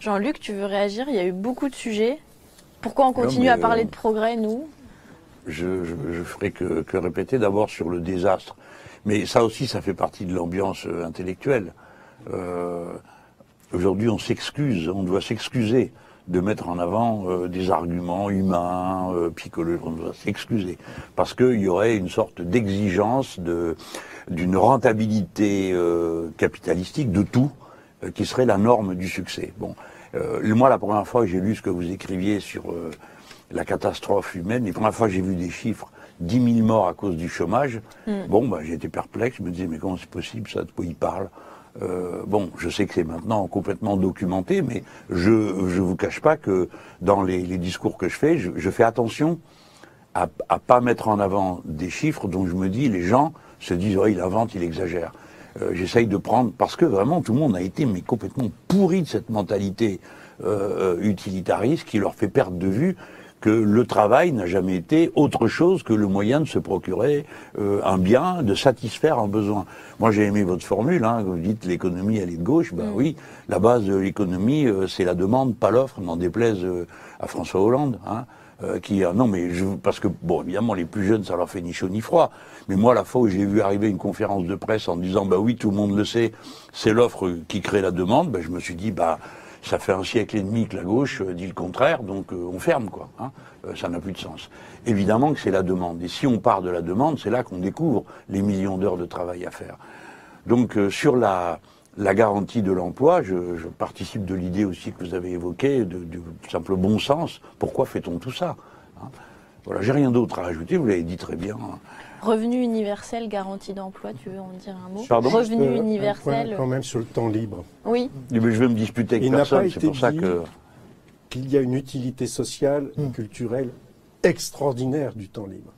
Jean-Luc, tu veux réagir? Il y a eu beaucoup de sujets. Pourquoi on continue à parler de progrès, nous? Je ferai que répéter d'abord sur le désastre. Mais ça aussi, ça fait partie de l'ambiance intellectuelle. Aujourd'hui, on s'excuse, on doit s'excuser de mettre en avant des arguments humains, psychologiques, on doit s'excuser. Parce qu'il y aurait une sorte d'exigence d'une rentabilité capitalistique de tout, qui serait la norme du succès. Bon, moi, la première fois que j'ai lu ce que vous écriviez sur la catastrophe humaine, les premières fois que j'ai vu des chiffres, 10 000 morts à cause du chômage, bon, bah, j'ai été perplexe, je me disais, mais comment c'est possible, ça, de quoi il parle? Bon, je sais que c'est maintenant complètement documenté, mais je vous cache pas que dans les discours que je fais, je fais attention à pas mettre en avant des chiffres dont je me dis, les gens se disent, oh, il invente, il exagère. J'essaye de prendre, parce que vraiment tout le monde a été mais complètement pourri de cette mentalité utilitariste qui leur fait perdre de vue que le travail n'a jamais été autre chose que le moyen de se procurer un bien, de satisfaire un besoin. Moi j'ai aimé votre formule, hein, vous dites l'économie elle est de gauche, ben oui, la base de l'économie c'est la demande, pas l'offre, n'en déplaise à François Hollande, hein. Non mais parce que bon évidemment les plus jeunes ça leur fait ni chaud ni froid, mais moi la fois où j'ai vu arriver une conférence de presse en disant bah oui tout le monde le sait, c'est l'offre qui crée la demande, ben je me suis dit bah ça fait un siècle et demi que la gauche dit le contraire, donc on ferme quoi, hein, ça n'a plus de sens. Évidemment que c'est la demande, et si on part de la demande, c'est là qu'on découvre les millions d'heures de travail à faire. Donc sur la garantie de l'emploi, je participe de l'idée aussi que vous avez évoquée, du simple bon sens. Pourquoi fait-on tout ça, hein? Voilà, j'ai rien d'autre à rajouter, vous l'avez dit très bien. Revenu universel, garantie d'emploi, tu veux en dire un mot? Pardon? Revenu universel. Un point quand même sur le temps libre. Oui. Mais je vais me disputer avec personne, c'est pour ça que... qu'il y a une utilité sociale et culturelle extraordinaire du temps libre.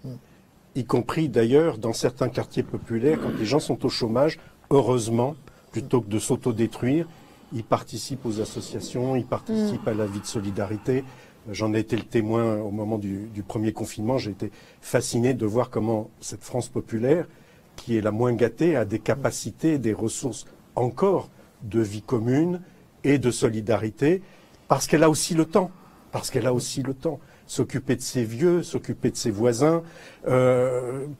Y compris d'ailleurs dans certains quartiers populaires, quand les gens sont au chômage, heureusement, plutôt que de s'autodétruire, ils participent aux associations, ils participent à la vie de solidarité. J'en ai été le témoin au moment du premier confinement. J'ai été fasciné de voir comment cette France populaire, qui est la moins gâtée, a des capacités, des ressources encore de vie commune et de solidarité, parce qu'elle a aussi le temps. Parce qu'elle a aussi le temps. S'occuper de ses vieux, s'occuper de ses voisins,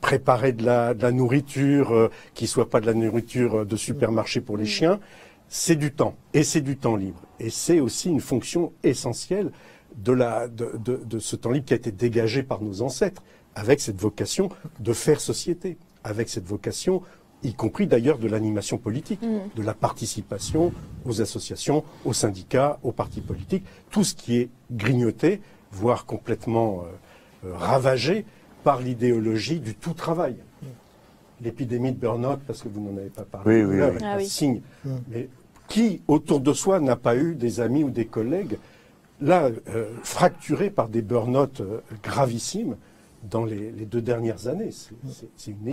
préparer de la nourriture qui soit pas de la nourriture de supermarché pour les chiens, c'est du temps. Et c'est du temps libre. Et c'est aussi une fonction essentielle de ce temps libre qui a été dégagé par nos ancêtres, avec cette vocation de faire société, avec cette vocation, y compris d'ailleurs de l'animation politique, de la participation aux associations, aux syndicats, aux partis politiques, tout ce qui est grignoté, voire complètement ravagé par l'idéologie du tout travail. L'épidémie de burn-out, parce que vous n'en avez pas parlé, signe. Mais qui autour de soi n'a pas eu des amis ou des collègues là, fracturés par des burn-out gravissimes dans les 2 dernières années? C'est une